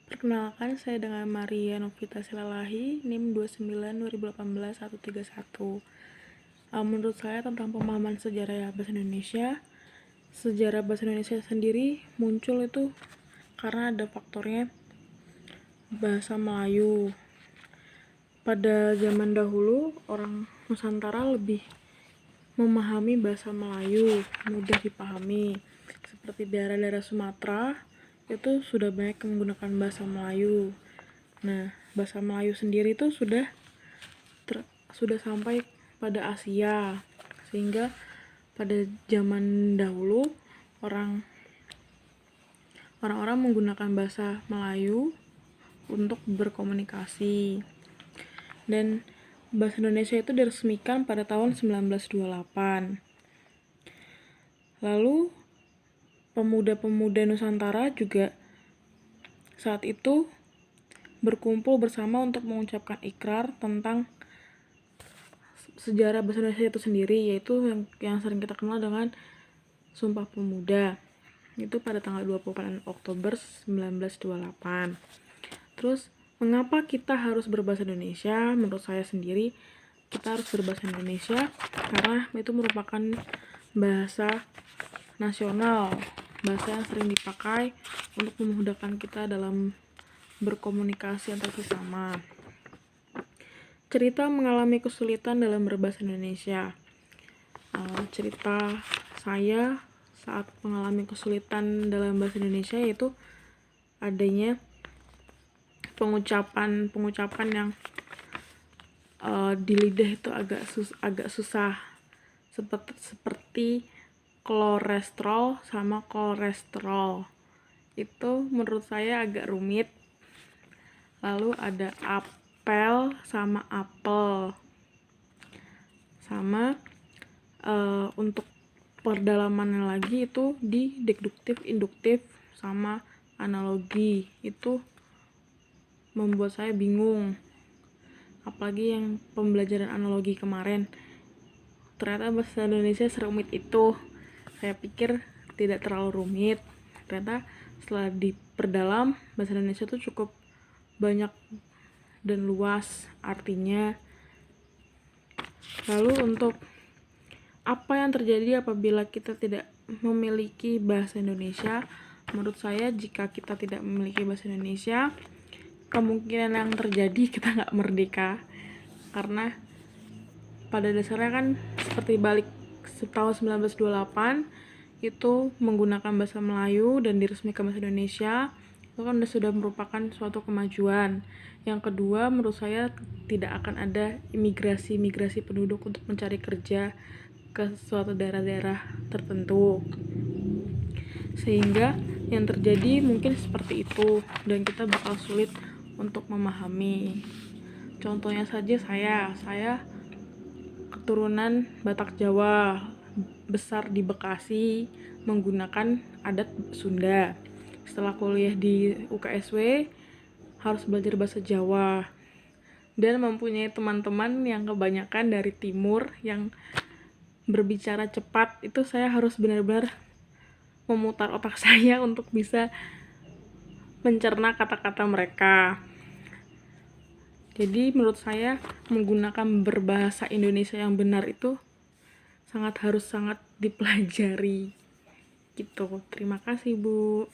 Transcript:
Perkenalkan, saya dengan Maria Novita Silalahi, NIM 29 2018 131. Menurut saya tentang pemahaman sejarah bahasa Indonesia, sejarah bahasa Indonesia sendiri muncul itu karena ada faktornya bahasa Melayu. Pada zaman dahulu, orang Nusantara lebih memahami bahasa Melayu, mudah dipahami. Seperti daerah-daerah Sumatera, itu sudah banyak yang menggunakan bahasa Melayu. Nah, bahasa Melayu sendiri itu sudah sampai pada Asia, sehingga pada zaman dahulu orang-orang menggunakan bahasa Melayu untuk berkomunikasi. Dan bahasa Indonesia itu diresmikan pada tahun 1928. Lalu pemuda-pemuda Nusantara juga saat itu berkumpul bersama untuk mengucapkan ikrar tentang sejarah bahasa Indonesia itu sendiri, yaitu yang sering kita kenal dengan Sumpah Pemuda. Itu pada tanggal 28 Oktober 1928. Terus, mengapa kita harus berbahasa Indonesia? Menurut saya sendiri, kita harus berbahasa Indonesia karena itu merupakan bahasa nasional, bahasa yang sering dipakai untuk memudahkan kita dalam berkomunikasi antar sesama. Cerita mengalami kesulitan dalam berbahasa Indonesia. Cerita saya saat mengalami kesulitan dalam bahasa Indonesia yaitu adanya pengucapan yang di lidah itu agak susah, seperti kolesterol sama kolesterol. Itu menurut saya agak rumit. Lalu ada apel sama apel. Sama untuk perdalamannya lagi itu di deduktif, induktif sama analogi. Itu membuat saya bingung. Apalagi yang pembelajaran analogi kemarin. Ternyata bahasa Indonesia serumit itu. Saya pikir tidak terlalu rumit. Ternyata setelah diperdalam, bahasa Indonesia itu cukup banyak dan luas artinya. Lalu untuk apa yang terjadi apabila kita tidak memiliki bahasa Indonesia? Menurut saya, jika kita tidak memiliki bahasa Indonesia, kemungkinan yang terjadi kita nggak merdeka. Karena pada dasarnya kan seperti balik tahun 1928 itu menggunakan bahasa Melayu dan diresmikan bahasa Indonesia, itu kan sudah merupakan suatu kemajuan. Yang kedua, menurut saya tidak akan ada imigrasi penduduk untuk mencari kerja ke suatu daerah-daerah tertentu, sehingga yang terjadi mungkin seperti itu dan kita bakal sulit untuk memahami. Contohnya saja saya keturunan Batak Jawa, besar di Bekasi, menggunakan adat Sunda. Setelah kuliah di UKSW, harus belajar bahasa Jawa. Dan mempunyai teman-teman yang kebanyakan dari timur yang berbicara cepat, itu saya harus benar-benar memutar otak saya untuk bisa mencerna kata-kata mereka. Jadi menurut saya menggunakan berbahasa Indonesia yang benar itu sangat dipelajari gitu. Terima kasih, Bu.